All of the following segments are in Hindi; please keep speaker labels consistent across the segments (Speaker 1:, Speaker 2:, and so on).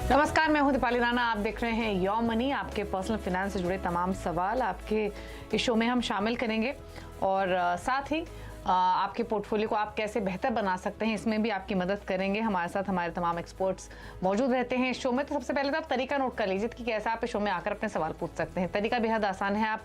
Speaker 1: नमस्कार, मैं हूं दीपाली राणा। आप देख रहे हैं योर मनी। आपके पर्सनल फाइनेंस से जुड़े तमाम सवाल आपके इस शो में हम शामिल करेंगे और साथ ही आपके पोर्टफोलियो को आप कैसे बेहतर बना सकते हैं, इसमें भी आपकी मदद करेंगे। हमारे साथ हमारे तमाम एक्सपर्ट्स मौजूद रहते हैं इस शो में। तो सबसे पहले तो आप तरीका नोट कर लीजिए कि कैसे आप इस शो में आकर अपने सवाल पूछ सकते हैं। तरीका बेहद आसान है। आप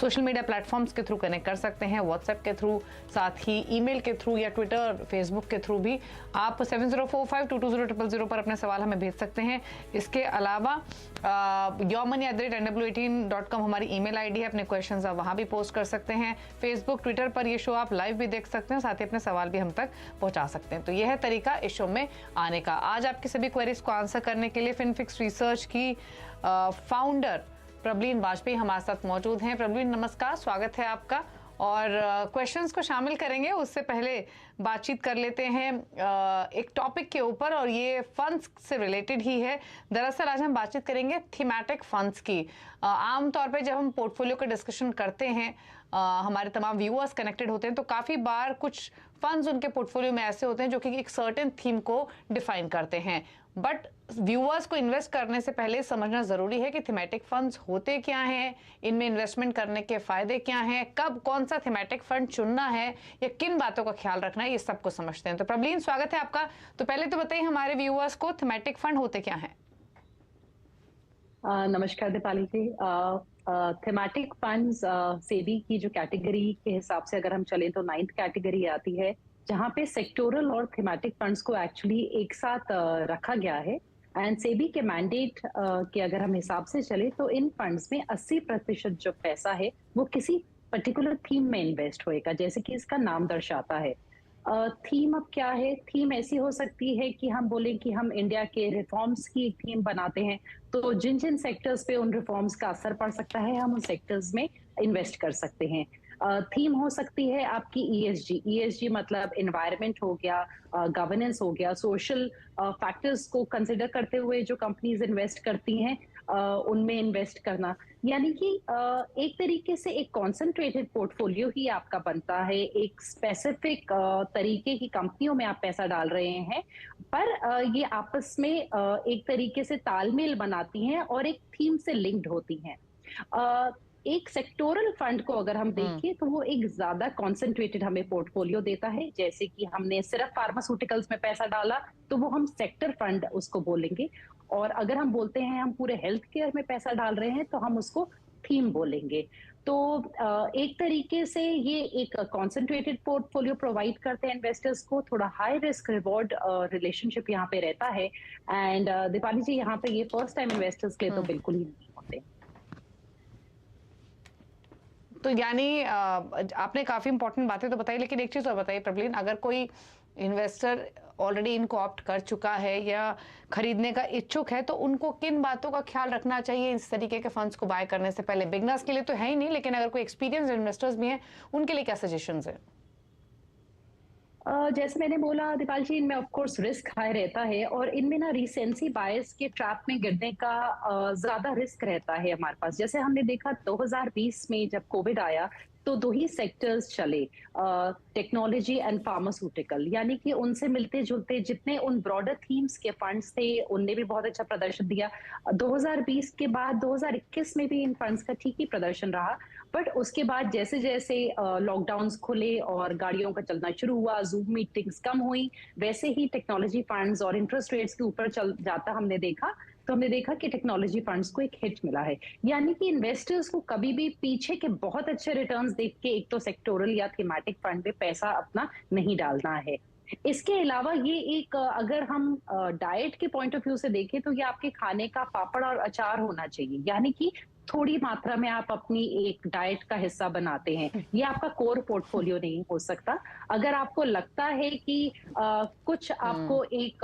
Speaker 1: सोशल मीडिया प्लेटफॉर्म्स के थ्रू कनेक्ट कर सकते हैं, व्हाट्सएप के थ्रू, साथ ही ईमेल के थ्रू या ट्विटर फेसबुक के थ्रू भी आप 7045220000 पर अपने सवाल हमें भेज सकते हैं। इसके अलावा yourmoney@nw18.com हमारी ईमेल आईडी है। अपने क्वेश्चंस आप वहां भी पोस्ट कर सकते हैं। फेसबुक ट्विटर पर ये शो आप लाइव भी देख सकते हैं, साथ ही अपने सवाल भी हम तक पहुंचा सकते हैं। तो यह है तरीका इस शो में आने का। आज आपकी सभी क्वेरीज को आंसर करने के लिए फिनफिक्स रिसर्च की फाउंडर प्रबलीन वाजपेयी हमारे साथ मौजूद हैं। प्रबलीन नमस्कार, स्वागत है आपका। और क्वेश्चंस को शामिल करेंगे उससे पहले बातचीत कर लेते हैं एक टॉपिक के ऊपर, और ये फंड्स से रिलेटेड ही है। दरअसल आज हम बातचीत करेंगे थीमेटिक फंड्स की। आमतौर पे जब हम पोर्टफोलियो का डिस्कशन करते हैं, हमारे तमाम व्यूअर्स कनेक्टेड होते हैं, तो काफ़ी बार कुछ फंड्स उनके पोर्टफोलियो में ऐसे होते हैं जो कि एक सर्टेन थीम को डिफाइन करते हैं। बट व्यूअर्स को इन्वेस्ट करने से पहले समझना जरूरी है कि थीमेटिक फंड्स होते क्या हैं, इनमें इन्वेस्टमेंट करने के फायदे क्या हैं, कब कौन सा थीमेटिक फंड चुनना है या किन बातों का ख्याल रखना है, ये सबको समझते हैं। तो प्रबलीन, स्वागत है आपका। तो पहले तो बताइए हमारे व्यूअर्स को थीमेटिक फंड होते क्या हैं।
Speaker 2: नमस्कार दीपाली जी। थीमेटिक फंड्स सेबी की जो कैटेगरी के हिसाब से अगर हम चलें तो 9th कैटेगरी आती है, जहां पे सेक्टोरल और थीमेटिक फंड्स को एक्चुअली एक साथ रखा गया है। एंड सेबी के मैंडेट के अगर हम हिसाब से चले तो इन फंड्स में 80% जो पैसा है वो किसी पर्टिकुलर थीम में इन्वेस्ट होएगा, जैसे कि इसका नाम दर्शाता है। थीम अब क्या है? थीम ऐसी हो सकती है कि हम बोलें कि हम इंडिया के रिफॉर्म्स की एक थीम बनाते हैं, तो जिन जिन सेक्टर्स पे उन रिफॉर्म्स का असर पड़ सकता है हम उन सेक्टर्स में इन्वेस्ट कर सकते हैं। थीम हो सकती है आपकी ईएसजी। ईएसजी मतलब एनवायरनमेंट हो गया, गवर्नेंस हो गया, सोशल फैक्टर्स को कंसिडर करते हुए जो कंपनीज इन्वेस्ट करती हैं उनमें इन्वेस्ट करना। यानी कि एक तरीके से एक कॉन्सेंट्रेटेड पोर्टफोलियो ही आपका बनता है। एक स्पेसिफिक तरीके की कंपनियों में आप पैसा डाल रहे हैं, पर ये आपस में एक तरीके से तालमेल बनाती हैं और एक थीम से लिंक्ड होती हैं। एक सेक्टोरल फंड को अगर हम देखें तो वो एक ज्यादा कॉन्सेंट्रेटेड हमें पोर्टफोलियो देता है। जैसे कि हमने सिर्फ फार्मास्यूटिकल्स में पैसा डाला तो वो हम सेक्टर फंड उसको बोलेंगे, और अगर हम बोलते हैं हम पूरे हेल्थ केयर में पैसा डाल रहे हैं तो हम उसको थीम बोलेंगे। तो एक तरीके से ये एक कॉन्सेंट्रेटेड पोर्टफोलियो प्रोवाइड करते हैं इन्वेस्टर्स को। थोड़ा हाई रिस्क रिवॉर्ड रिलेशनशिप यहाँ पे रहता है। एंड दीपाली जी, यहाँ पे ये फर्स्ट टाइम इन्वेस्टर्स के लिए तो बिल्कुल ही नहीं होते।
Speaker 1: तो यानी आपने काफी इंपॉर्टेंट बातें तो बताई, लेकिन एक चीज और बताइए प्रबलीन, अगर कोई इन्वेस्टर ऑलरेडी इनको ऑप्ट कर चुका है या खरीदने का इच्छुक है, तो उनको किन बातों का ख्याल रखना चाहिए इस तरीके के फंड्स को बाय करने से पहले? बिगनर्स के लिए तो है ही नहीं, लेकिन अगर कोई एक्सपीरियंस इन्वेस्टर्स भी हैं उनके लिए क्या सजेशंस है?
Speaker 2: जैसे मैंने बोला दीपाल जी, इनमें ऑफ कोर्स रिस्क हाई रहता है और इनमें ना रिसेंसी बायस के ट्रैप में गिरने का ज्यादा रिस्क रहता है हमारे पास। जैसे हमने देखा 2020 में जब कोविड आया तो दो ही सेक्टर्स चले, टेक्नोलॉजी एंड फार्मास्यूटिकल, यानी कि उनसे मिलते जुलते जितने उन ब्रॉडर थीम्स के फंड्स थे उनने भी बहुत अच्छा प्रदर्शन दिया। 2020 के बाद 2021 में भी इन फंड्स का ठीक ही प्रदर्शन रहा। बट उसके बाद जैसे जैसे लॉकडाउन्स खुले और गाड़ियों का चलना शुरू हुआ, जूम मीटिंग्स कम हुई, वैसे ही टेक्नोलॉजी फंड्स और इंटरेस्ट रेट्स के ऊपर चल जाता हमने देखा। तो हमने देखा कि टेक्नोलॉजी फंड्स को एक हिट मिला है। यानी कि इन्वेस्टर्स को कभी भी पीछे के बहुत अच्छे रिटर्न्स देख के एक तो सेक्टोरल या थीमेटिक फंड में पैसा अपना नहीं डालना है। इसके अलावा ये एक अगर हम डाइट के पॉइंट ऑफ व्यू से देखें तो ये आपके खाने का पापड़ और अचार होना चाहिए। यानी कि थोड़ी मात्रा में आप अपनी एक डाइट का हिस्सा बनाते हैं, ये आपका कोर पोर्टफोलियो नहीं हो सकता। अगर आपको लगता है कि कुछ आपको एक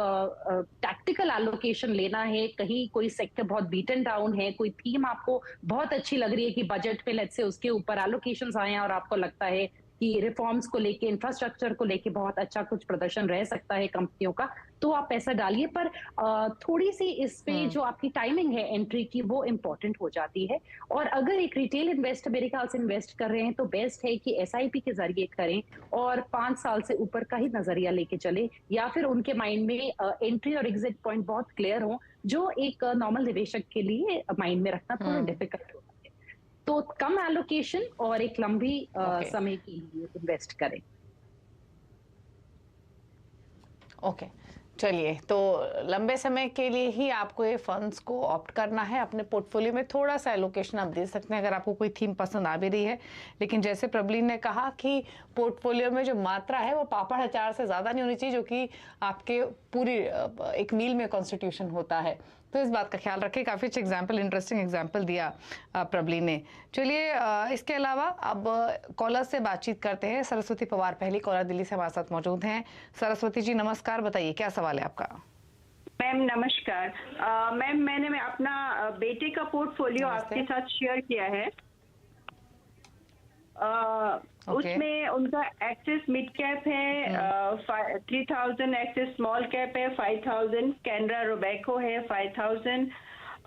Speaker 2: टैक्टिकल एलोकेशन लेना है, कहीं कोई सेक्टर बहुत बीटन डाउन है, कोई थीम आपको बहुत अच्छी लग रही है कि बजट पे लेट्स से उसके ऊपर एलोकेशंस आए हैं और आपको लगता है कि रिफॉर्म्स को लेके, इंफ्रास्ट्रक्चर को लेके बहुत अच्छा कुछ प्रदर्शन रह सकता है कंपनियों का, तो आप पैसा डालिए। पर थोड़ी सी इस पे जो आपकी टाइमिंग है एंट्री की, वो इंपॉर्टेंट हो जाती है। और अगर एक रिटेल इन्वेस्टर मेरे ख्याल से इन्वेस्ट कर रहे हैं, तो बेस्ट है कि एसआईपी के जरिए करें और 5 साल से ऊपर का ही नजरिया लेके चले, या फिर उनके माइंड में एंट्री और एग्जिट पॉइंट बहुत क्लियर हो, जो एक नॉर्मल निवेशक के लिए माइंड में रखना थोड़ा डिफिकल्ट होता है। तो कम एलोकेशन और एक लंबी समय के लिए इन्वेस्ट करें।
Speaker 1: ओके, चलिए, तो लंबे समय के लिए ही आपको ये फंड्स को ऑप्ट करना है। अपने पोर्टफोलियो में थोड़ा सा एलोकेशन आप दे सकते हैं अगर आपको कोई थीम पसंद आ भी रही है। लेकिन जैसे प्रबलीन ने कहा कि पोर्टफोलियो में जो मात्रा है वो पापड़ अचार से ज़्यादा नहीं होनी चाहिए, जो कि आपके पूरी एक मील में कॉन्स्टिट्यूशन होता है। तो इस बात का ख्याल रखें। काफ़ी अच्छे एग्जाम्पल, इंटरेस्टिंग एग्जाम्पल दिया प्रबलीन ने। चलिए, इसके अलावा अब कॉलर से बातचीत करते हैं। सरस्वती पवार पहली कॉलर दिल्ली से हमारे साथ मौजूद हैं। सरस्वती जी नमस्कार, बताइए क्या सवाल है आपका।
Speaker 3: मैम नमस्कार। मैम मैंने अपना बेटे का पोर्टफोलियो आपके साथ शेयर किया है। उसमें उनका एक्सेस मिड कैप है 3000, एक्सेस स्मॉल कैप है 5000, कैनरा रोबेको है 5000,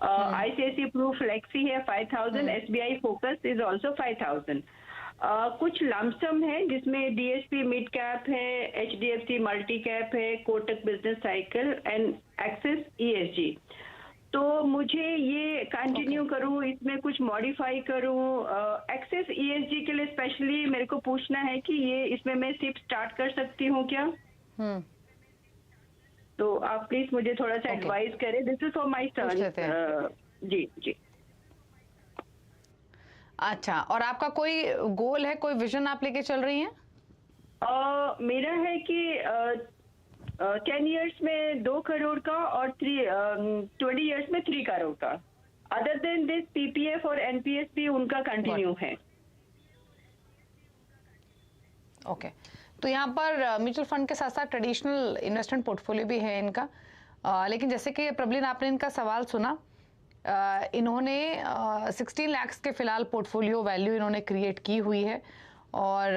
Speaker 3: आईसीआईसी प्रू फ्लेक्सी है 5000, एसबीआई फोकस इज आल्सो 5000। कुछ लमसम है जिसमें डीएसपी मिड कैप है, एचडीएफसी मल्टी कैप है, Kotak business cycle and axis ESG. तो मुझे ये कंटिन्यू करूं, इसमें कुछ मॉडिफाई करूं? एक्सेस ईएसजी के लिए स्पेशली मेरे को पूछना है कि ये इसमें मैं सिर्फ स्टार्ट कर सकती हूँ क्या? तो आप प्लीज मुझे थोड़ा सा एडवाइस करें। This is for my son. जी जी।
Speaker 1: अच्छा, और आपका कोई गोल है, कोई विजन आप लेके चल रही हैं?
Speaker 3: मेरा है कि 10 इयर्स में 2 करोड़ का और 20 इयर्स में 3 करोड़ का। अदर देन दिस पीपीएफ और एनपीएस भी उनका कंटिन्यू है।
Speaker 1: ओके, तो यहाँ पर म्यूचुअल फंड के साथ साथ ट्रेडिशनल इन्वेस्टमेंट पोर्टफोलियो भी है इनका। लेकिन जैसे कि प्रबलीन आपने इनका सवाल सुना, इन्होंने 16 लाख के फिलहाल पोर्टफोलियो वैल्यू इन्होंने क्रिएट की हुई है और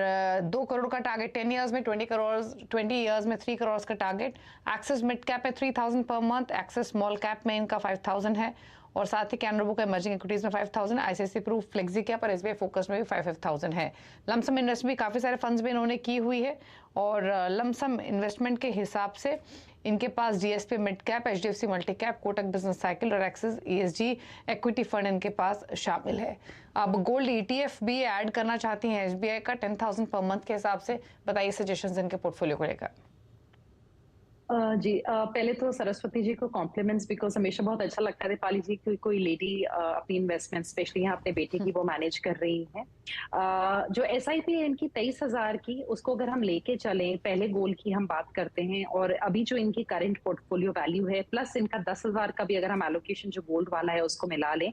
Speaker 1: 2 करोड़ का टारगेट 10 इयर्स में, 20 इयर्स में 3 करोड़ का टारगेट। एक्सेस मिड कैप है 3000 per month, access small cap में इनका 5000 है और साथ ही कैनरा बुक इमर्जिंग इक्विटीज में 5000, आईसीआईसी प्रू फ्लेक्सी कैप और एसबीआई फोकस में भी 5000 है। लमसम इन्वेस्ट भी काफ़ी सारे फंड्स भी इन्होंने की हुई है और लमसम इन्वेस्टमेंट के हिसाब से इनके पास DSP mid cap, HDFC multi cap, Kotak business cycle और एक्सिस ईएसजी इक्विटी फंड इनके पास शामिल है। अब गोल्ड ईटीएफ भी ऐड करना चाहती हैं एसबीआई का 10,000 पर मंथ के हिसाब से। बताइए सजेशंस इनके पोर्टफोलियो को लेकर।
Speaker 2: जी, पहले तो सरस्वती जी को कॉम्प्लीमेंट्स, बिकॉज हमेशा बहुत अच्छा लगता है दीपाली जी की कोई लेडी अपनी इन्वेस्टमेंट स्पेशली यहाँ अपने बेटे की वो मैनेज कर रही है। जो एसआईपी है इनकी 23,000 की, उसको अगर हम लेके चलें, पहले गोल की हम बात करते हैं और अभी जो इनकी करंट पोर्टफोलियो वैल्यू है प्लस इनका 10,000 का भी अगर हम एलोकेशन जो गोल्ड वाला है उसको मिला लें,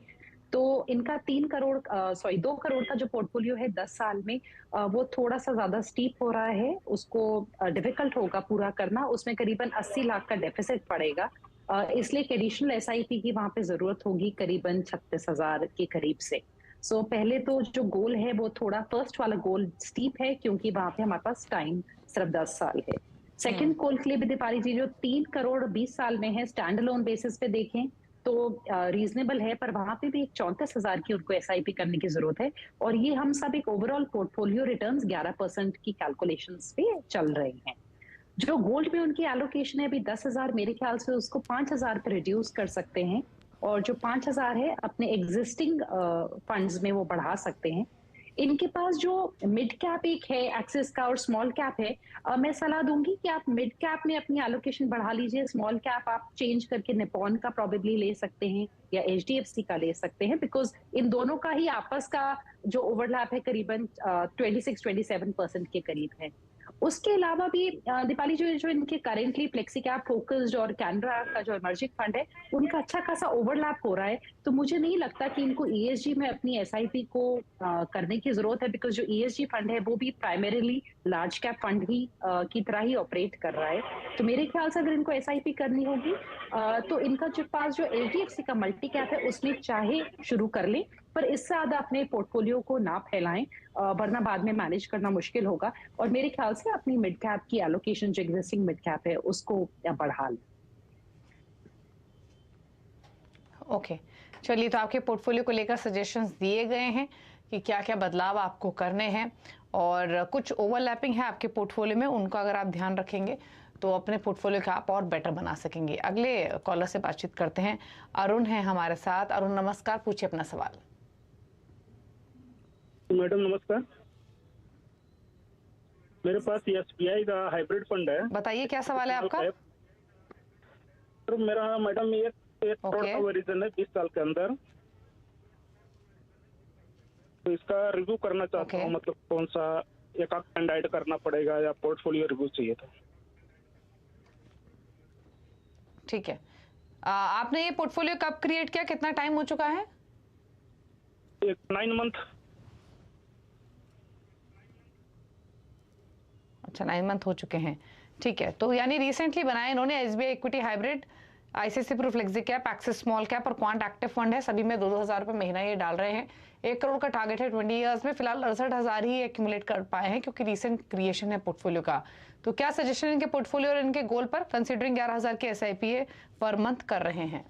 Speaker 2: तो इनका 2 करोड़ का जो पोर्टफोलियो है 10 साल में, वो थोड़ा सा ज्यादा स्टीप हो रहा है, उसको डिफिकल्ट होगा पूरा करना। उसमें करीबन 80 लाख का डेफिसिट पड़ेगा, इसलिए एडिशनल एसआईपी की वहां पे जरूरत होगी करीबन 36,000 के करीब से। सो पहले तो जो गोल है वो थोड़ा फर्स्ट वाला गोल स्टीप है, क्योंकि वहां पे हमारे पास टाइम सिर्फ 10 साल है। सेकंड गोल के लिए भी दीपाली जी जो 3 करोड़ 20 साल में है, स्टैंड अलोन बेसिस पे देखें तो रीजनेबल है, पर वहां पे भी एक 34,000 की उनको एसआईपी करने की जरूरत है। और ये हम सब एक ओवरऑल पोर्टफोलियो रिटर्न्स 11% की कैलकुलेशंस पे चल रहे हैं। जो गोल्ड में उनकी एलोकेशन है अभी 10,000, मेरे ख्याल से उसको 5,000 पे रिड्यूस कर सकते हैं और जो 5,000 है अपने एग्जिस्टिंग फंड्स में वो बढ़ा सकते हैं। इनके पास जो मिड कैप एक है एक्सिस का और स्मॉल कैप है, मैं सलाह दूंगी कि आप मिड कैप में अपनी एलोकेशन बढ़ा लीजिए, स्मॉल कैप आप चेंज करके निपॉन का प्रोबेबली ले सकते हैं या एचडीएफसी का ले सकते हैं, बिकॉज इन दोनों का ही आपस का जो ओवरलैप है करीबन 26-27% के करीब है। उसके अलावा भी दीपाली जो इनके करेंटली फ्लेक्सी कैप फोकस्ड और कैनरा का जो इमर्जिंग फंड है उनका अच्छा खासा ओवरलैप हो रहा है, तो मुझे नहीं लगता कि इनको ईएसजी में अपनी एसआईपी को करने की जरूरत है, बिकॉज जो ईएसजी फंड है वो भी प्राइमरीली लार्ज कैप फंड ही की तरह ही ऑपरेट कर रहा है। तो मेरे ख्याल से अगर इनको एसआईपी करनी होगी तो इनका जो पास जो एचडीएफसी का मल्टी कैप है उसमें चाहे शुरू कर लें, पर इससे ज्यादा अपने पोर्टफोलियो को ना फैलाएं, वरना बाद में मैनेज करना मुश्किल होगा। और मेरे ख्याल से अपनी मिड कैप की एलोकेशन जो एग्जिस्टिंग मिड कैप है उसको बढ़ा लें।
Speaker 1: ओके, चलिए, तो आपके पोर्टफोलियो को लेकर सजेशंस दिए गए हैं कि क्या क्या बदलाव आपको करने हैं, और कुछ ओवरलैपिंग है आपके पोर्टफोलियो में, उनको अगर आप ध्यान रखेंगे तो अपने पोर्टफोलियो को आप और बेटर बना सकेंगे। अगले कॉलर से बातचीत करते हैं। अरुण है हमारे साथ। अरुण नमस्कार, पूछिए अपना सवाल।
Speaker 4: मैडम नमस्कार, मेरे पास एसबीआई का हाइब्रिड फंड है।
Speaker 1: बताइए क्या सवाल है आपका।
Speaker 4: तो मेरा मैडम एक करोड़ का ओरिजिन है 20 साल के अंदर, तो इसका रिव्यू करना चाहता हूँ। मतलब कौन सा एक आध फंड ऐड करना पड़ेगा या पोर्टफोलियो रिव्यू चाहिए था।
Speaker 1: ठीक है, आपने ये पोर्टफोलियो कब क्रिएट किया, कितना टाइम हो चुका है?
Speaker 4: 9 मंथ।
Speaker 1: अच्छा, 9 मंथ हो चुके हैं। ठीक है, तो यानी रिसेंटली बनाया इन्होंने SBI equity hybrid, ICICI Pru flexi cap, Axis small cap और क्वांट एक्टिव फंड है। सभी में 2-2 हज़ार रुपए महीना ये डाल रहे हैं। 1 करोड़ का टारगेट है 20 ईयर्स में। फिलहाल 68,000 ही एक्यूमुलेट कर पाए हैं क्योंकि रिसेंट क्रिएशन है पोर्टफोलियो का। तो क्या सजेशन इनके पोर्टफोलियो और इनके गोल पर, कंसिडरिंग 11,000 के एसआईपी पर मंथ कर रहे हैं?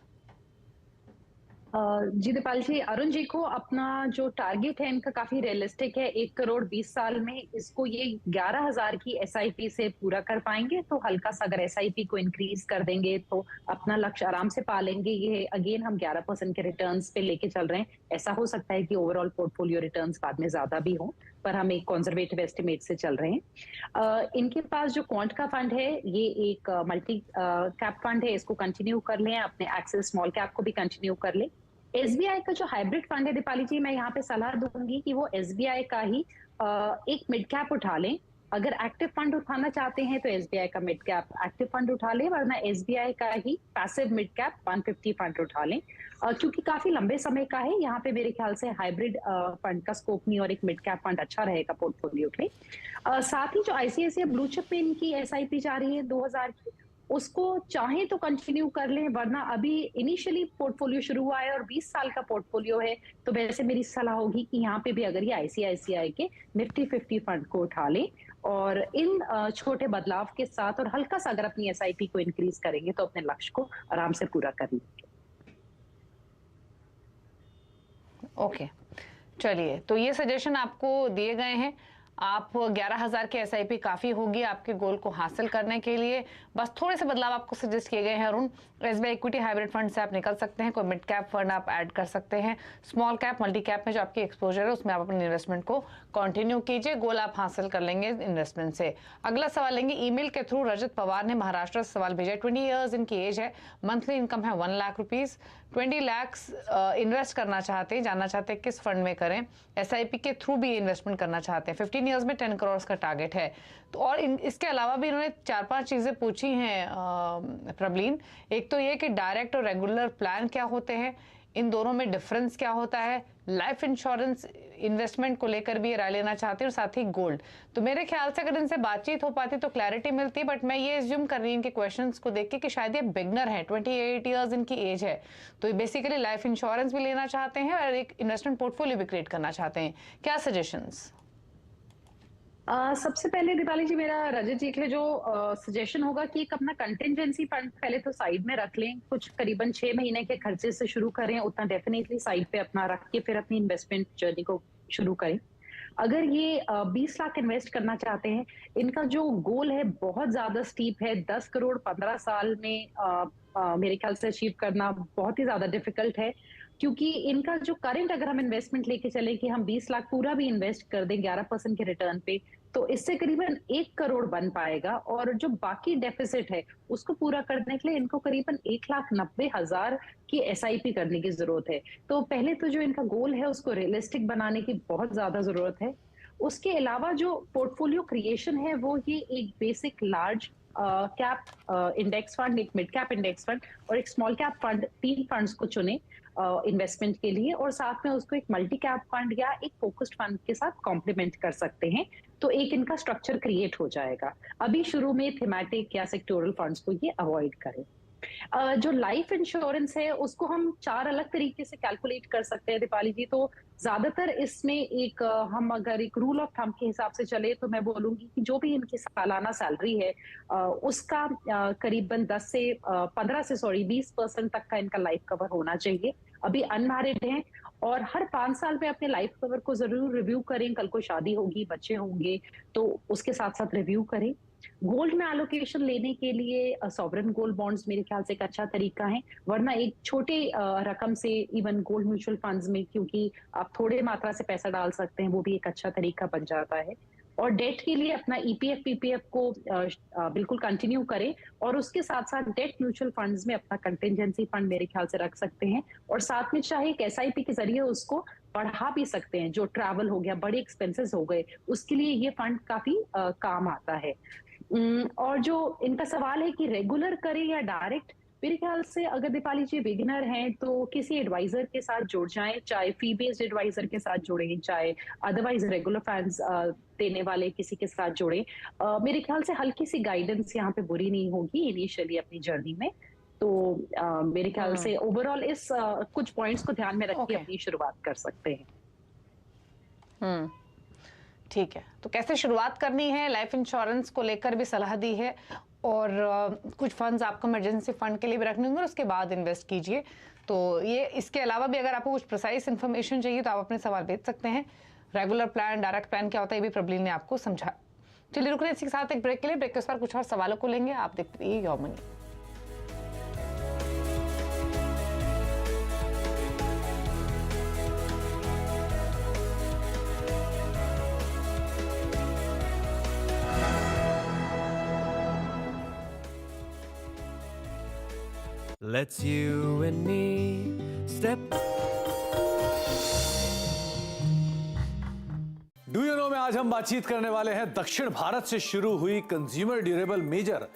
Speaker 2: जी दीपाल जी, अरुण जी को अपना जो टारगेट है इनका काफी रियलिस्टिक है। 1 करोड़ 20 साल में इसको ये 11,000 की एसआईपी से पूरा कर पाएंगे। तो हल्का सा अगर एसआईपी को इंक्रीज कर देंगे तो अपना लक्ष्य आराम से पा लेंगे। ये अगेन हम 11% के रिटर्न्स पे लेके चल रहे हैं। ऐसा हो सकता है कि ओवरऑल पोर्टफोलियो रिटर्न्स बाद में ज्यादा भी हो, पर हम एक कंजर्वेटिव एस्टिमेट से चल रहे हैं। इनके पास जो क्वांट का फंड है ये एक मल्टी कैप फंड है, इसको कंटिन्यू कर लें। अपने एक्सेस स्मॉल कैप को भी कंटिन्यू कर लें। एसबीआई का जो हाइब्रिड फंड है दीपाली जी, मैं यहाँ पे सलाह दूंगी कि वो एसबीआई का ही एक मिड कैप उठा लें। अगर एक्टिव फंड उठाना चाहते हैं तो एसबीआई का मिड कैप एक्टिव फंड उठा लें, वरना एसबीआई का ही पैसिव मिड कैप 150 फंड उठा लें। क्योंकि काफी लंबे समय का है, यहाँ पे मेरे ख्याल से हाइब्रिड फंड का स्कोप नहीं, और एक मिड कैप फंड अच्छा रहेगा पोर्टफोलियो के। साथ ही जो आईसीआईसीआई ब्लू चिप में इनकी एसआईपी जा रही है 2,000 की, उसको चाहे तो कंटिन्यू कर लें, वरना अभी इनिशियली पोर्टफोलियो शुरू हुआ है और 20 साल का पोर्टफोलियो है, तो वैसे मेरी सलाह होगी कि यहाँ पे भी अगर ये आईसीआईसीआई के निफ्टी 50 फंड को उठा लें और इन छोटे बदलाव के साथ और हल्का सा अगर अपनी एसआईपी को इंक्रीज करेंगे तो अपने लक्ष्य को आराम से पूरा कर लेंगे।
Speaker 1: ओके, चलिए, तो ये सजेशन आपको दिए गए हैं। आप 11,000 के एसआईपी काफ़ी होगी आपके गोल को हासिल करने के लिए। बस थोड़े से बदलाव आपको सजेस्ट किए गए हैं Arun. SBI equity hybrid fund से आप निकल सकते हैं, कोई मिड कैप फंड आप ऐड कर सकते हैं। स्मॉल कैप, मल्टी कैप में जो आपकी एक्सपोजर है उसमें आप अपने इन्वेस्टमेंट को कंटिन्यू कीजिए, गोल आप हासिल कर लेंगे इन्वेस्टमेंट से। अगला सवाल लेंगे ईमेल के थ्रू। रजत पवार ने महाराष्ट्र से सवाल भेजा है। 20 ईयर्स इनकी एज है, मंथली इनकम है 1 लाख रुपीज़, 20 लाख इन्वेस्ट करना चाहते हैं, जानना चाहते हैं किस फंड में करें। एसआईपी के थ्रू भी इन्वेस्टमेंट करना चाहते हैं। 15 ईयर्स में 10 करोड़ का टारगेट है। तो और इसके अलावा भी इन्होंने 4-5 चीज़ें पूछी हैं प्रबलीन। एक तो ये कि डायरेक्ट और रेगुलर प्लान क्या होते हैं, इन दोनों में डिफरेंस क्या होता है। लाइफ इंश्योरेंस इन्वेस्टमेंट को लेकर भी राय लेना चाहती हूँ, और साथ ही गोल्ड। तो मेरे ख्याल से अगर इनसे बातचीत हो पाती तो क्लैरिटी मिलती, बट मैं ये एज्यूम कर रही हूँ इनके क्वेश्चंस को देख के कि शायद ये बिगनर है। 28 ईयर्स इनकी एज है, तो ये बेसिकली लाइफ इंश्योरेंस भी लेना चाहते हैं और एक इन्वेस्टमेंट पोर्टफोलियो भी क्रिएट करना चाहते हैं। क्या सजेशंस?
Speaker 2: सबसे पहले दीपाली जी, मेरा रजत जी के लिए जो सजेशन होगा कि एक अपना कंटिजेंसी फंड पहले तो साइड में रख लें। कुछ करीबन 6 महीने के खर्चे से शुरू करें, उतना डेफिनेटली साइड पे अपना रख के फिर अपनी इन्वेस्टमेंट जर्नी को शुरू करें। अगर ये 20 लाख इन्वेस्ट करना चाहते हैं, इनका जो गोल है बहुत ज्यादा स्टीप है। 10 करोड़ 15 साल में मेरे ख्याल से अचीव करना बहुत ही ज्यादा डिफिकल्ट है, क्योंकि इनका जो करंट अगर हम इन्वेस्टमेंट लेके चले कि हम 20 लाख पूरा भी इन्वेस्ट कर दें 11% के रिटर्न पे, तो इससे करीबन 1 करोड़ बन पाएगा। और जो बाकी डेफिसिट है उसको पूरा करने के लिए इनको करीबन 1,90,000 की एसआईपी करने की जरूरत है। तो पहले तो जो इनका गोल है उसको रियलिस्टिक बनाने की बहुत ज्यादा जरूरत है। उसके अलावा जो पोर्टफोलियो क्रिएशन है वो ये एक basic large cap index fund, एक मिड कैप इंडेक्स फंड और एक स्मॉल कैप फंड, 3 फंड्स को चुने इन्वेस्टमेंट के लिए, और साथ में उसको एक मल्टी कैप फंड या एक फोकस्ड फंड के साथ कॉम्प्लीमेंट कर सकते हैं। तो एक इनका स्ट्रक्चर क्रिएट हो जाएगा। अभी शुरू में थीमेटिक या सेक्टोरल फंड्स को ये अवॉइड करें। जो लाइफ इंश्योरेंस है उसको हम 4 अलग तरीके से कैलकुलेट कर सकते हैं दीपाली जी। तो ज्यादातर इसमें एक हम अगर एक रूल ऑफ थंब के हिसाब से चले तो मैं बोलूंगी कि जो भी इनकी सालाना सैलरी है उसका करीबन 10 से 15 से 20% तक का इनका लाइफ कवर होना चाहिए। अभी अनमैरिड हैं और हर 5 साल में अपने लाइफ कवर को जरूर रिव्यू करें। कल को शादी होगी, बच्चे होंगे तो उसके साथ साथ रिव्यू करें। गोल्ड में एलोकेशन लेने के लिए सॉवरेन गोल्ड बॉन्ड्स मेरे ख्याल से एक अच्छा तरीका है, वरना एक छोटे रकम से इवन गोल्ड म्यूचुअल फंड्स में, क्योंकि आप थोड़े मात्रा से पैसा डाल सकते हैं, वो भी एक अच्छा तरीका बन जाता है। और डेट के लिए अपना ईपीएफ पीपीएफ को बिल्कुल कंटिन्यू करें और उसके साथ साथ डेट म्यूचुअल फंड्स में अपना कंटिजेंसी फंड मेरे ख्याल से रख सकते हैं और साथ में चाहे एक एसआईपी के जरिए उसको बढ़ा भी सकते हैं। जो ट्रैवल हो गया, बड़े एक्सपेंसेस हो गए, उसके लिए ये फंड काफी काम आता है। और जो इनका सवाल है कि रेगुलर करें या डायरेक्ट, मेरे ख्याल से अगर दीपाली जी बिगिनर हैं तो किसी एडवाइजर के साथ जुड़ जाएं, चाहे फी बेस्ड एडवाइजर के साथ जुड़ें, चाहे अदरवाइज रेगुलर फंड्स देने वाले किसी के साथ जुड़ें। मेरे ख्याल से हल्की सी गाइडेंस यहाँ पे बुरी नहीं होगी इनिशियली अपनी जर्नी में। तो मेरे ख्याल से ओवरऑल इस कुछ पॉइंट्स को ध्यान में रख के अपनी शुरुआत कर सकते हैं।
Speaker 1: ठीक है, तो कैसे शुरुआत करनी है, लाइफ इंश्योरेंस को लेकर भी सलाह दी है और कुछ फंड्स आपको इमरजेंसी फंड के लिए भी रखने होंगे और उसके बाद इन्वेस्ट कीजिए। तो ये इसके अलावा भी अगर आपको कुछ प्रिसाइज इन्फॉर्मेशन चाहिए तो आप अपने सवाल भेज सकते हैं। रेगुलर प्लान, डायरेक्ट प्लान क्या होता है, ये भी प्रबलीन ने आपको समझा। चलिए रुक रहे हैं इसी के साथ एक ब्रेक के लिए। ब्रेक के बाद कुछ और सवालों को लेंगे। आप देखते रहिए your money.
Speaker 5: Let's you and me step.
Speaker 6: Do you know में आज हम बातचीत करने वाले हैं दक्षिण भारत से शुरू हुई consumer durable major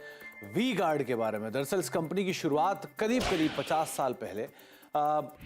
Speaker 6: V Guard के बारे में। दरअसल इस कंपनी की शुरुआत करीब 50 साल पहले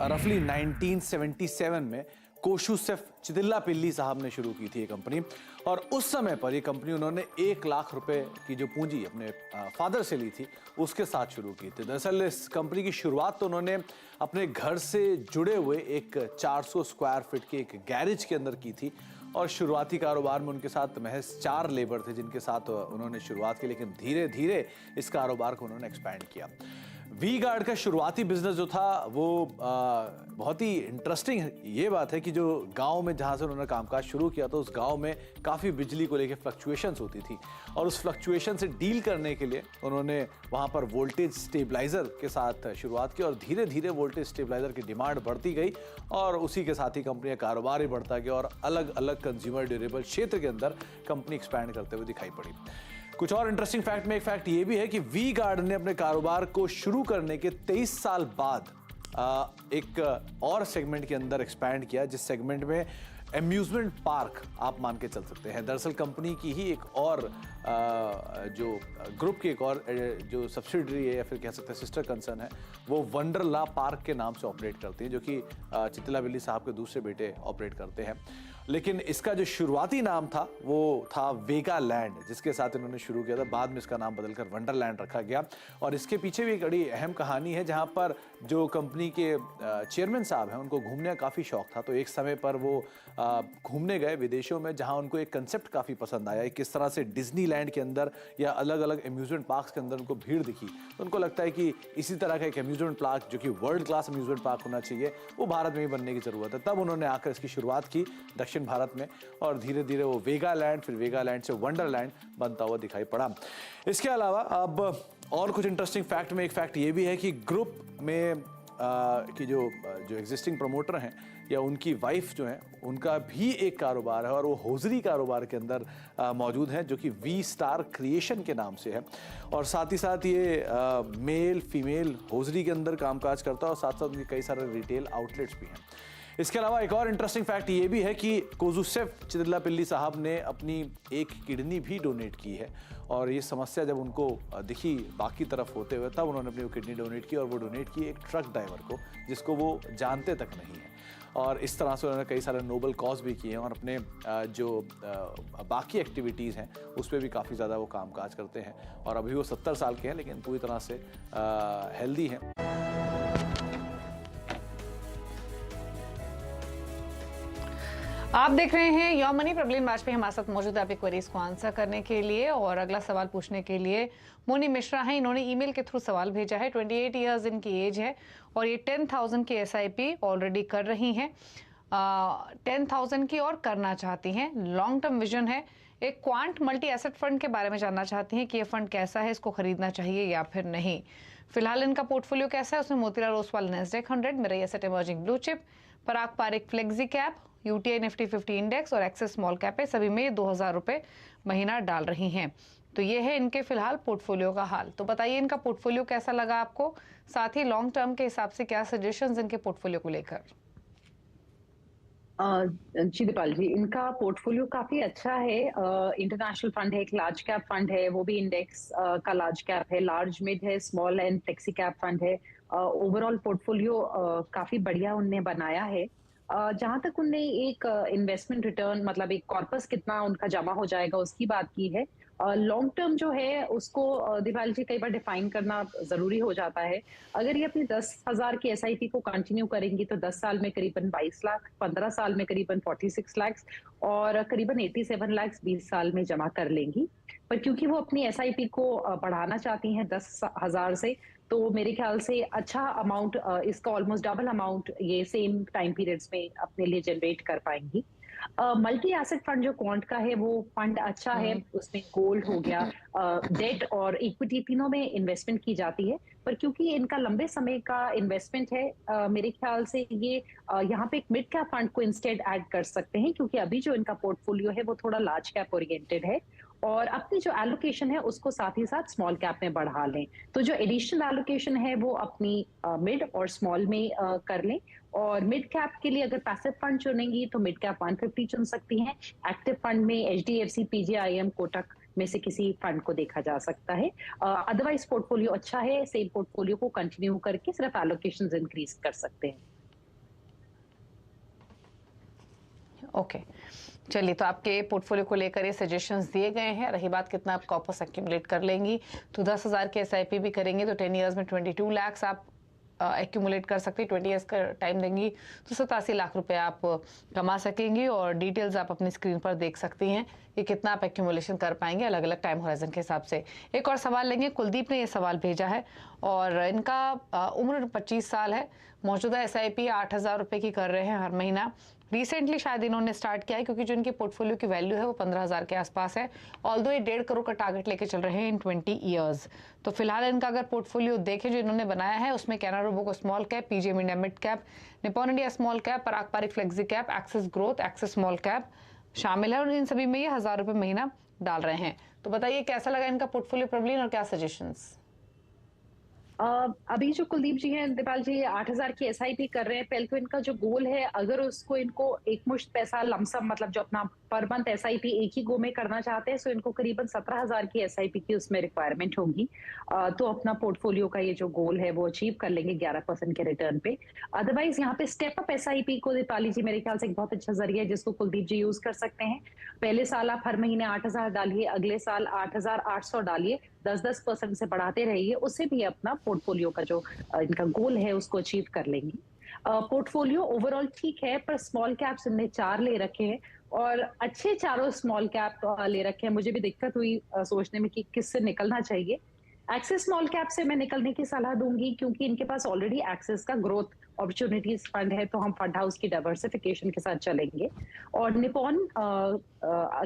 Speaker 6: रफली 1977 में कोशुसेफ चितिल्लापिल्ली साहब ने शुरू की थी ये कंपनी। और उस समय पर ये कंपनी उन्होंने 1 लाख रुपए की जो पूंजी अपने फादर से ली थी उसके साथ शुरू की थी। दरअसल इस कंपनी की शुरुआत तो उन्होंने अपने घर से जुड़े हुए एक 400 स्क्वायर फीट के एक गैरेज के अंदर की थी और शुरुआती कारोबार में उनके साथ महज 4 लेबर थे जिनके साथ उन्होंने शुरुआत की, लेकिन धीरे धीरे इस कारोबार को उन्होंने एक्सपैंड किया। वी गार्ड का शुरुआती बिजनेस जो था वो बहुत ही इंटरेस्टिंग ये बात है कि जो गांव में जहां से उन्होंने कामकाज शुरू किया तो उस गांव में काफ़ी बिजली को लेकर फ्लक्चुएशंस होती थी और उस फ्लक्चुएशन से डील करने के लिए उन्होंने वहां पर वोल्टेज स्टेबलाइजर के साथ शुरुआत की और धीरे धीरे वोल्टेज स्टेबलाइजर की डिमांड बढ़ती गई और उसी के साथ ही कंपनी का कारोबार भी बढ़ता गया और अलग अलग कंज्यूमर ड्यूरेबल क्षेत्र के अंदर कंपनी एक्सपैंड करते हुए दिखाई पड़ी। कुछ और इंटरेस्टिंग फैक्ट में एक फैक्ट ये भी है कि वी गार्ड ने अपने कारोबार को शुरू करने के 23 साल बाद एक और सेगमेंट के अंदर एक्सपैंड किया, जिस सेगमेंट में एम्यूजमेंट पार्क आप मान के चल सकते हैं। दरअसल कंपनी की ही एक और जो ग्रुप की एक और जो सब्सिडरी है या फिर कह सकते हैं सिस्टर कंसर्न है, वो वंडरला पार्क के नाम से ऑपरेट करती है, जो कि चितिल्लापिल्ली साहब के दूसरे बेटे ऑपरेट करते हैं। लेकिन इसका जो शुरुआती नाम था वो था वेगा लैंड, जिसके साथ इन्होंने शुरू किया था। बाद में इसका नाम बदलकर वंडरलैंड रखा गया और इसके पीछे भी एक बड़ी अहम कहानी है, जहां पर जो कंपनी के चेयरमैन साहब हैं उनको घूमने का काफ़ी शौक था। तो एक समय पर वो घूमने गए विदेशों में, जहां उनको एक कंसेप्ट काफ़ी पसंद आया, किस तरह से डिज्नीलैंड के अंदर या अलग अलग अम्यूजमेंट पार्क्स के अंदर उनको भीड़ दिखी। तो उनको लगता है कि इसी तरह का एक अम्यूजमेंट पार्क जो कि वर्ल्ड क्लास अम्यूजमेंट पार्क होना चाहिए, वो भारत में ही बनने की ज़रूरत है। तब उन्होंने आकर इसकी शुरुआत की दक्षिण भारत में और धीरे धीरे वो वेगा लैंड, फिर वेगा लैंड से वंडरलैंड बनता हुआ दिखाई पड़ा। इसके अलावा अब और कुछ इंटरेस्टिंग फैक्ट में एक फैक्ट ये भी है कि ग्रुप में कि जो एग्जिस्टिंग प्रमोटर हैं या उनकी वाइफ जो हैं, उनका भी एक कारोबार है और वो होजरी कारोबार के अंदर मौजूद है, जो कि वी स्टार क्रिएशन के नाम से है। और साथ ही साथ ये मेल फीमेल होजरी के अंदर कामकाज करता है और साथ साथ उनके कई सारे रिटेल आउटलेट्स भी हैं। इसके अलावा एक और इंटरेस्टिंग फैक्ट ये भी है कि कोजुसेफ चिल्लापिल्ली साहब ने अपनी एक किडनी भी डोनेट की है, और ये समस्या जब उनको दिखी बाकी तरफ होते हुए तब उन्होंने अपनी वो किडनी डोनेट की, और वो डोनेट की एक ट्रक ड्राइवर को जिसको वो जानते तक नहीं है। और इस तरह से उन्होंने कई सारे नोबल कॉज भी किए हैं, और अपने जो बाकी एक्टिविटीज़ हैं उस पर भी काफ़ी ज़्यादा वो काम काज करते हैं। और अभी वो 70 साल के हैं लेकिन पूरी तरह से हेल्दी हैं।
Speaker 1: आप देख रहे हैं योर मनी। प्रबलीन वाजपेयी हमारे साथ मौजूद है आपकी क्वेरीज को आंसर करने के लिए, और अगला सवाल पूछने के लिए मोनी मिश्रा हैं। इन्होंने ईमेल के थ्रू सवाल भेजा है। 28 इयर्स इनकी एज है और ये 10,000 की SIP ऑलरेडी कर रही हैं, 10,000 की और करना चाहती हैं। लॉन्ग टर्म विजन है। एक क्वांट मल्टी एसेट फंड के बारे में जानना चाहती हैं कि ये फंड कैसा है, इसको खरीदना चाहिए या फिर नहीं। फिलहाल इनका पोर्टफोलियो कैसा है, उसमें Motilal Oswal Nasdaq 100, Mirae Asset emerging blue chip, Parag Parikh flexi cap, UTI Nifty 50 index और एक्सेस स्मॉल कैप है। सभी में 2,000 रुपए महीना डाल रही हैं। तो ये है इनके फिलहाल पोर्टफोलियो का हाल। तो बताइए इनका पोर्टफोलियो कैसा लगा आपको, साथ ही लॉन्ग टर्म के हिसाब से क्या सजेशंस इनके पोर्टफोलियो को लेकर।
Speaker 2: जी दीपाल जी, इनका पोर्टफोलियो काफी अच्छा है। इंटरनेशनल फंड है, एक लार्ज कैप फंड है, वो भी इंडेक्स का लार्ज कैप है, लार्ज मिड है, small and flexi cap fund है। ओवरऑल पोर्टफोलियो काफी बढ़िया उनने बनाया है। जहां तक उनने एक इन्वेस्टमेंट रिटर्न, मतलब एक कॉर्पस कितना उनका जमा हो जाएगा उसकी बात की है। लॉन्ग टर्म जो है उसको दीपाल जी कई बार डिफाइन करना जरूरी हो जाता है। अगर ये अपनी 10,000 की SIP को कंटिन्यू करेंगी तो 10 साल में करीबन 22 लाख, 15 साल में करीबन 46 लाख और करीबन 87 लाख 20 साल में जमा कर लेंगी। पर क्योंकि वो अपनी SIP को बढ़ाना चाहती हैं 10,000 से, तो मेरे ख्याल से अच्छा अमाउंट, इसका ऑलमोस्ट डबल अमाउंट ये सेम टाइम पीरियड्स में अपने लिए जनरेट कर पाएंगी। मल्टी एसेट फंड जो क्वांट का है वो फंड अच्छा है, उसमें गोल्ड हो गया, डेट और इक्विटी तीनों में इन्वेस्टमेंट की जाती है। पर क्योंकि इनका लंबे समय का इन्वेस्टमेंट है, मेरे ख्याल से ये यहाँ पे एक मिड कैप फंड को इंस्टेड ऐड कर सकते हैं, क्योंकि अभी जो इनका पोर्टफोलियो है वो थोड़ा लार्ज कैप ओरिएंटेड है, और अपनी जो एलोकेशन है उसको साथ ही साथ स्मॉल कैप में बढ़ा लें। तो जो एडिशनल एलोकेशन है वो अपनी मिड और स्मॉल में कर लें। और मिड कैप के लिए अगर पैसिव फंड चुनेंगी तो मिड कैप 150 चुन सकती हैं। एक्टिव फंड में HDFC, PGIM, कोटक में से किसी फंड को देखा जा सकता है। अदरवाइज पोर्टफोलियो अच्छा है, सेम पोर्टफोलियो को कंटिन्यू करके सिर्फ एलोकेशंस इंक्रीज कर सकते हैं।
Speaker 1: ओके चलिए, तो आपके पोर्टफोलियो को लेकर ये सजेशंस दिए गए हैं। रही बात कितना आप कॉर्पस एक्यूमुलेट कर लेंगी, तो 10,000 की SIP भी करेंगे तो 10 इयर्स में 22 लाख आप एक्यूमुलेट कर सकती है। 20 इयर्स का टाइम देंगी तो 87 लाख रुपए आप कमा सकेंगी, और डिटेल्स आप अपनी स्क्रीन पर देख सकती हैं कि कितना आप एक्यूमुलेशन कर पाएंगे अलग अलग टाइम होराइजन के हिसाब से। एक और सवाल लेंगे, कुलदीप ने ये सवाल भेजा है और इनका उम्र 25 साल है। मौजूदा SIP 8,000 रुपये की कर रहे हैं हर महीना। रिसेंटली शायद इन्होंने स्टार्ट किया है क्योंकि जो इनके पोर्टफोलियो की वैल्यू है वो 15,000 के आसपास है। ऑल्दो ये 1.5 करोड़ का टारगेट लेके चल रहे हैं इन 20 इयर्स। तो फिलहाल इनका अगर पोर्टफोलियो देखें जो इन्होंने बनाया है, उसमें Canara Robeco small cap, PGIM India mid cap, Nippon India small cap, Parag Parikh flexi cap, Axis growth, Axis small cap शामिल है, और इन सभी में ये 1,000 रुपये महीना डाल रहे हैं। तो बताइए कैसा लगा इनका पोर्टफोलियो प्रबलीन, और क्या सजेशंस।
Speaker 2: अभी जो कुलदीप जी हैं, दीपाल जी 8,000 की SIP कर रहे हैं। पहले तो इनका जो गोल है, अगर उसको इनको एक मुश्त पैसा लमसम, मतलब जो अपना पर मंथ SIP एक ही गो में करना चाहते हैं, तो इनको करीबन 17,000 की SIP की उसमें रिक्वायरमेंट होगी। तो अपना पोर्टफोलियो का ये जो गोल है वो अचीव कर लेंगे 11% के रिटर्न पे। अदरवाइज यहाँ पे स्टेप अप SIP को दीपाली जी मेरे ख्याल से एक बहुत अच्छा जरिया है जिसको कुलदीप जी यूज कर सकते हैं। पहले साल आप हर महीने 8,000 डालिए, अगले साल 8,800 डालिए, 10% से बढ़ाते रहिए, उससे भी अपना पोर्टफोलियो का जो इनका गोल है उसको अचीव कर लेंगे। पोर्टफोलियो ओवरऑल ठीक है, पर स्मॉल कैप्स इनने 4 ले रखे हैं और अच्छे चारों स्मॉल कैप ले रखे हैं। मुझे भी दिक्कत हुई सोचने में कि किससे निकलना चाहिए। एक्सिस स्मॉल कैप से मैं निकलने की सलाह दूंगी, क्योंकि इनके पास ऑलरेडी एक्सिस का ग्रोथ अपॉर्चुनिटीज फंड है, तो हम फंड हाउस की डाइवर्सिफिकेशन के साथ चलेंगे। और निपॉन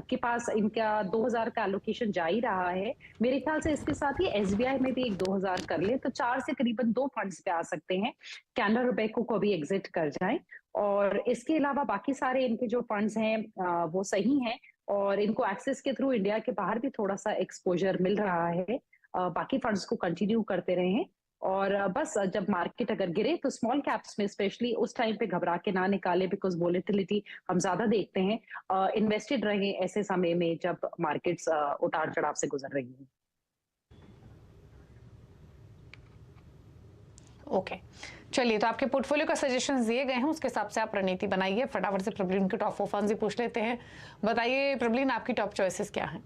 Speaker 2: के पास इनका 2,000 का एलोकेशन जा ही रहा है। मेरे ख्याल से इसके साथ ही SBI में भी एक 2,000 कर ले तो 4 से करीबन 2 फंड्स पे आ सकते हैं। कैनरा रोबेको को भी एग्जिट कर जाएं, और इसके अलावा बाकी सारे इनके जो फंड्स हैं वो सही हैं, और इनको एक्सेस के थ्रू इंडिया के बाहर भी थोड़ा सा एक्सपोजर मिल रहा है। बाकी फंड्स को कंटिन्यू करते रहें, और बस जब मार्केट अगर गिरे तो स्मॉल कैप्स में स्पेशली उस टाइम पे घबरा के ना निकाले, बिकॉज वोलेटिलिटी हम ज्यादा देखते हैं। इन्वेस्टेड रहे ऐसे समय में जब मार्केट्स उतार चढ़ाव से गुजर रही हैं।
Speaker 1: ओके चलिए, तो आपके पोर्टफोलियो का सजेशंस दिए गए हैं, उसके हिसाब से आप रणनीति बनाइए। फटाफट से प्रबलीन के टॉप 4 फंड्स ही पूछ लेते हैं। बताइए प्रबलीन, आपकी टॉप चॉइसेस क्या हैं?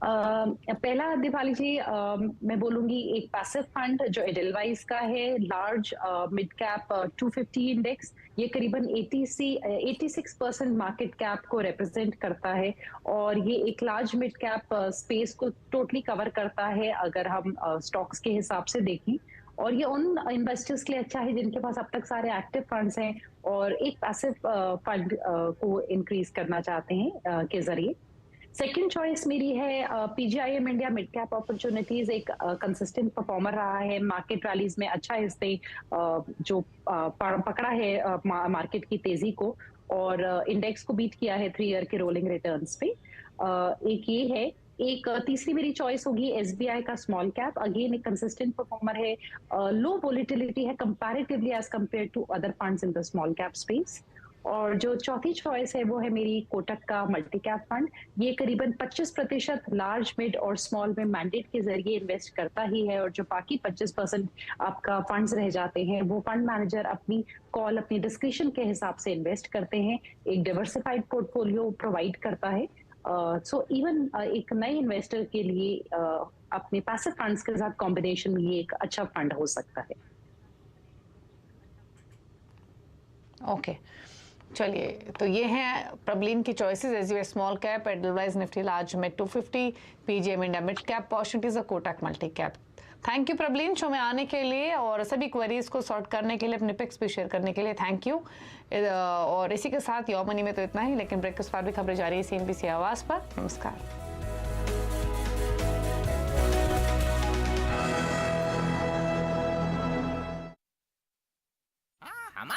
Speaker 2: पहला दीपाली जी, मैं बोलूंगी एक पैसिव फंड जो एडेलवाइस का है, लार्ज मिड कैप 250 इंडेक्स। ये करीबन 86% मार्केट कैप को रिप्रेजेंट करता है और ये एक लार्ज मिड कैप स्पेस को टोटली कवर करता है अगर हम स्टॉक्स के हिसाब से देखें। और ये उन इन्वेस्टर्स के लिए अच्छा है जिनके पास अब तक सारे एक्टिव फंड्स हैं और एक पैसिव फंड को इंक्रीज करना चाहते हैं के जरिए। सेकंड चॉइस मेरी है PGIM India mid cap opportunities. एक कंसिस्टेंट परफॉर्मर रहा है, मार्केट रैलीज में अच्छा हिस्से जो पकड़ा है मार्केट की तेजी को और इंडेक्स को बीट किया है 3 ईयर के रोलिंग रिटर्न्स पे। एक ये है। एक तीसरी मेरी चॉइस होगी एसबीआई का स्मॉल कैप। अगेन एक कंसिस्टेंट परफॉर्मर है, लो वोलेटिलिटी है comparatively as compare to other funds in the small cap space. और जो चौथी चॉइस है वो है मेरी कोटक का मल्टी कैप फंड। ये करीबन 25% लार्ज मिड और स्मॉल में मैंडेट के जरिए इन्वेस्ट करता ही है और जो बाकी 25% आपका फंड्स रह जाते हैं वो फंड मैनेजर अपनी कॉल, अपनी डिस्क्रिप्शन के हिसाब से इन्वेस्ट करते हैं। एक डाइवर्सिफाइड पोर्टफोलियो प्रोवाइड करता है। सो इवन एक नए इन्वेस्टर के लिए अपने पैसिव फंड्स के साथ कॉम्बिनेशन में ये एक अच्छा फंड हो सकता है।
Speaker 1: ओके चलिए, तो ये हैं प्रबलीन की चॉइसेस। एसयूएस small cap, Edelweiss Nifty large mid 250, PGIM India mid cap opportunities और Kotak multi cap. Thank you Prableen show में आने के लिए और सभी क्वेरीज को सॉर्ट करने के लिए, अपने पिक्स भी शेयर करने के लिए थैंक यू। और इसी के साथ योर मनी में तो इतना ही, लेकिन ब्रेकफास्ट पर भी खबरें जारी है CNBC आवाज पर। नमस्कार।